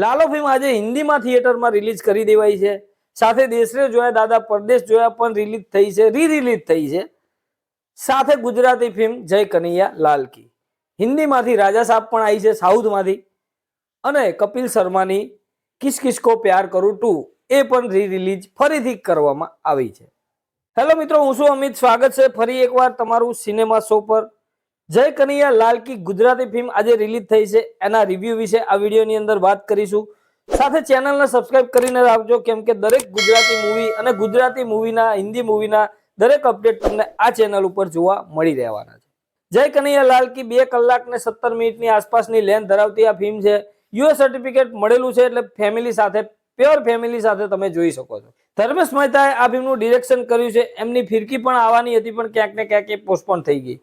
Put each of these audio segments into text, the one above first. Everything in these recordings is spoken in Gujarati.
લાલો ફિલ્મ આજે હિન્દીમાં થિયેટરમાં રિલીઝ કરી દેવાઈ છે. સાથે દેશરે જોયા દાદા પરદેશ જોયા પણ રિલીઝ થઈ છે, રિલીઝ થઈ છે. સાથે ગુજરાતી ફિલ્મ જય કનૈયા લાલ કી, હિન્દીમાંથી રાજા સાહેબ પણ આવી છે સાઉથમાંથી, અને કપિલ શર્માની કિસ કિસ કો પ્યાર કરું 2 એ પણ રિલીઝ ફરીથી કરવામાં આવી છે. હેલો મિત્રો, હું છું અમિત. સ્વાગત છે ફરી એકવાર તમારું સિનેમા શો પર. જય કનૈયા લાલ કી ગુજરાતી ફિલ્મ આજે રિલીઝ થઈ છે, એના રિવ્યુ વિશે આ વિડીયોની અંદર વાત કરીશું. સાથે ચેનલને સબસ્ક્રાઇબ કરીને રાખજો, કેમ કે દરેક ગુજરાતી મૂવી અને ગુજરાતી મૂવીના, હિન્દી મૂવીના દરેક અપડેટ તમને આ ચેનલ ઉપર જોવા મળી રહેવાના છે. જય કનૈયા લાલ કી 2 કલાક ને 17 મિનિટની આસપાસની લેન્થ ધરાવતી આ ફિલ્મ છે. યુએસ સર્ટિફિકેટ મળેલું છે, એટલે ફેમિલી સાથે, પ્યોર ફેમિલી સાથે તમે જોઈ શકો છો. ધર્મેશ મહેતાએ આ ફિલ્મનું ડિરેક્શન કર્યું છે. એમની ફિરકી પણ આવવાની હતી, પણ ક્યાંક ને ક્યાંક એ પોસ્ટપોન થઈ ગઈ.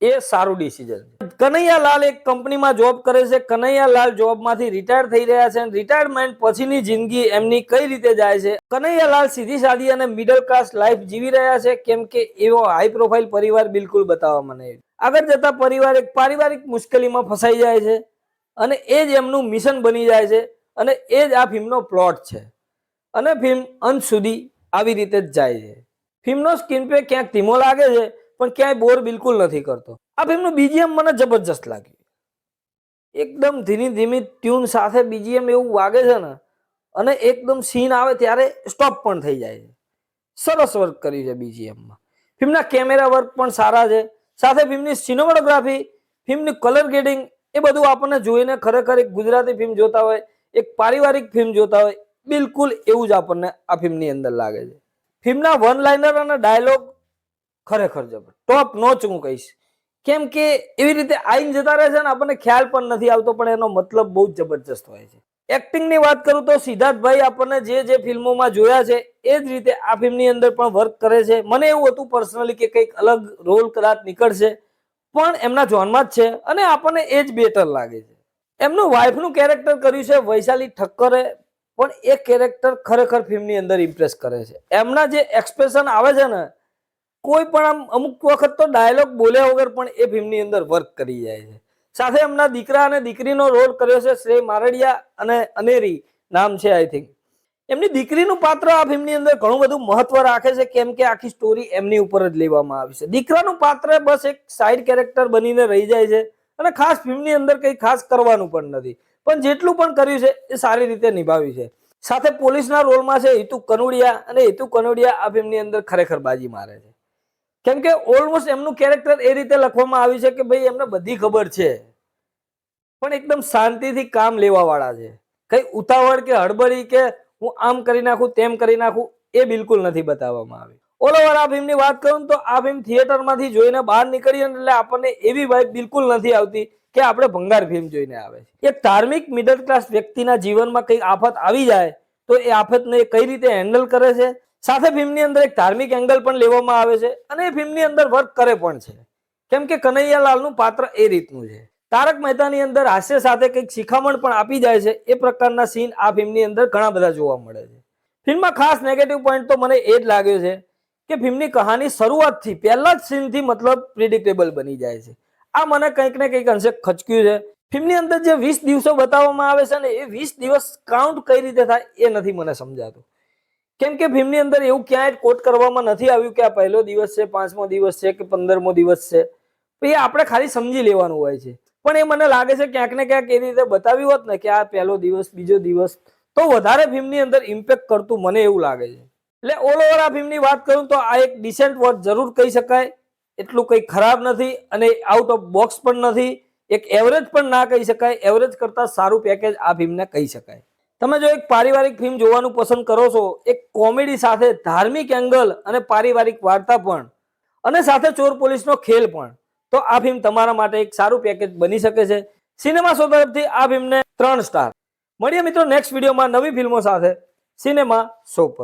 એ સારું ડિસિઝન. કનૈયા લાલ એક કંપનીમાં જોબ કરે છે. કનૈયા લાલ જોબમાંથી રિટાયર થઈ રહ્યા છે. રિટાયરમેન્ટ પછીની જિંદગી એમની કઈ રીતે જાય છે. કનૈયા લાલ સીધી સાદી અને મિડલ ક્લાસ લાઈફ જીવી રહ્યા છે, કેમ કે એવો હાઈ પ્રોફાઇલ પરિવાર બિલકુલ બતાવવામાં નહીં. આગળ જતા પરિવાર એક પારિવારિક મુશ્કેલીમાં ફસાઈ જાય છે, અને એ જ એમનું મિશન બની જાય છે, અને એ જ આ ફિલ્મનો પ્લોટ છે. અને ફિલ્મ અંત સુધી આવી રીતે જ જાય છે. ફિલ્મનો સ્ક્રીન પ્લે ક્યાંક ધીમો લાગે છે, પણ ક્યાંય બોર બિલકુલ નથી કરતો. આ ફિલ્મનું બીજીએમ મને જબરજસ્ત લાગ્યું. એકદમ ધીમી ધીમી ટ્યુન સાથે બીજીએમ એવું વાગે છે ને, અને એકદમ સીન આવે ત્યારે સ્ટોપ પણ થઈ જાય છે. સરસ વર્ક કર્યું છે બીજીએમમાં. ફિલ્મના કેમેરા વર્ક પણ સારા છે. સાથે ફિલ્મની સિનેમેટોગ્રાફી, ફિલ્મની કલર ગ્રેડિંગ, એ બધું આપણને જોઈને ખરેખર એક ગુજરાતી ફિલ્મ જોતા હોય, એક પારિવારિક ફિલ્મ જોતા હોય, બિલકુલ એવું જ આપણને આ ફિલ્મની અંદર લાગે છે. ફિલ્મના વન લાઇનર અને ડાયલોગ ખરેખર જબર ટોપ નોચ હું કહીશ, કેમ કે એવી રીતે આઈને જતા રહે છે ને, આપણને ખ્યાલ પણ નથી આવતો, પણ એનો મતલબ બહુ જ જબરજસ્ત હોય છે. એક્ટિંગની વાત કરું તો સિદ્ધાર્થભાઈ આપણને જે ફિલ્મોમાં જોયા છે એ જ રીતે આ ફિલ્મની અંદર પણ વર્ક કરે છે. મને એવું હતું પર્સનલી કે કંઈક અલગ રોલ કદાચ નીકળશે, પણ એમના જોનમાં જ છે, અને આપણને એ જ બેટર લાગે છે. એમનું વાઇફનું કેરેક્ટર કર્યું છે વૈશાલી ઠક્કરે, પણ એ કેરેક્ટર ખરેખર ફિલ્મની અંદર ઇમ્પ્રેસ કરે છે. એમના જે એક્સપ્રેશન આવે છે ને, કોઈ પણ આમ અમુક વખત તો ડાયલોગ બોલ્યા વગર પણ એ ફિલ્મની અંદર વર્ક કરી જાય છે. સાથે એમના દીકરા અને દીકરીનો રોલ કર્યો છે શ્રેય મારડિયા અને અનેરી નામ છે આઈ થિંક. એમની દીકરીનું પાત્ર આ ફિલ્મની અંદર ઘણું બધું મહત્વ રાખે છે, કેમ કે આખી સ્ટોરી એમની ઉપર જ લેવામાં આવી છે. દીકરાનું પાત્ર બસ એક સાઇડ કેરેક્ટર બનીને રહી જાય છે, અને ખાસ ફિલ્મની અંદર કંઈ ખાસ કરવાનું પણ નથી, પણ જેટલું પણ કર્યું છે એ સારી રીતે નિભાવ્યું છે. સાથે પોલીસના રોલમાં છે હિતુ કનોડિયા, અને હિતુ કનોડિયા આ ફિલ્મની અંદર ખરેખર બાજી મારે છે, કેમ કે ઓલમોસ્ટ એમનું કેરેક્ટર એ રીતે લખવામાં આવ્યું છે કે ભાઈ એમને બધી ખબર છે, પણ એકદમ શાંતિથી કામ લેવા વાળા છે. કઈ ઉતાવળ કે હડબડી કે હું આમ કરી નાખું તેમ કરી નાખું એ બિલકુલ નથી બતાવવામાં આવી. ઓલ ઓવર આ ફિલ્મની વાત કરું તો આ ફિલ્મ થિયેટરમાંથી જોઈને બહાર નીકળીએ એટલે આપણને એવી વાઇબ બિલકુલ નથી આવતી કે આપણે ભંગાર ફિલ્મ જોઈને આવે છે. એક ધાર્મિક મિડલ ક્લાસ વ્યક્તિના જીવનમાં કઈ આફત આવી જાય તો એ આફતને કઈ રીતે હેન્ડલ કરે છે. સાથે ફિલ્મની અંદર એક ધાર્મિક એંગલ પણ લેવામાં આવે છે, અને એ ફિલ્મની અંદર વર્ક કરે પણ છે, કેમ કે કનૈયાલાલનું પાત્ર એ રીતનું છે. તારક મહેતાની અંદર હાસ્ય સાથે કંઈક શિખામણ પણ આપી જાય છે, એ પ્રકારના સીન આ ફિલ્મની અંદર ઘણા બધા જોવા મળે છે. ફિલ્મમાં ખાસ નેગેટિવ પોઈન્ટ તો મને એ જ લાગ્યો છે કે ફિલ્મની કહાની શરૂઆતથી પહેલા જ સીનથી મતલબ પ્રિડિક્ટેબલ બની જાય છે. આ મને કંઈક ને કંઈક અંશે ખચક્યું છે. ફિલ્મની અંદર જે 20 દિવસો બતાવવામાં આવે છે ને, એ 20 દિવસ કાઉન્ટ કઈ રીતે થાય એ નથી મને સમજાતું, કેમ કે ફિલ્મની અંદર એવું ક્યાંય કોટ કરવામાં નથી આવ્યું કે આ પહેલો દિવસ છે, 5મો દિવસ છે કે 15મો દિવસ છે. એ આપણે ખાલી સમજી લેવાનું હોય છે, પણ એ મને લાગે છે ક્યાંક ને ક્યાંક એ રીતે બતાવ્યું હોત ને કે આ પહેલો દિવસ, બીજો દિવસ, તો વધારે ફિલ્મની અંદર ઇમ્પેક્ટ કરતું મને એવું લાગે છે. એટલે ઓલ ઓવર આ ફિલ્મની વાત કરું તો આ એક ડિસેન્ટ વોચ જરૂર કહી શકાય. એટલું કંઈ ખરાબ નથી, અને આઉટ ઓફ બોક્સ પણ નથી. એક એવરેજ પણ ના કહી શકાય, એવરેજ કરતા સારું પેકેજ આ ફિલ્મને કહી શકાય. તમે જો એક પારિવારિક ફિલ્મ જોવાનું પસંદ કરો છો, એક કોમેડી સાથે ધાર્મિક એંગલ અને પારિવારિક વાર્તા પણ, અને સાથે ચોર પોલીસનો ખેલ પણ, તો આ ફિલ્મ તમારા માટે એક સારું પેકેજ બની શકે છે. સિનેમા શો તરફથી આ ફિલ્મને 3 સ્ટાર. મળીએ મિત્રો નેક્સ્ટ વિડીયોમાં નવી ફિલ્મો સાથે સિનેમા શો પર.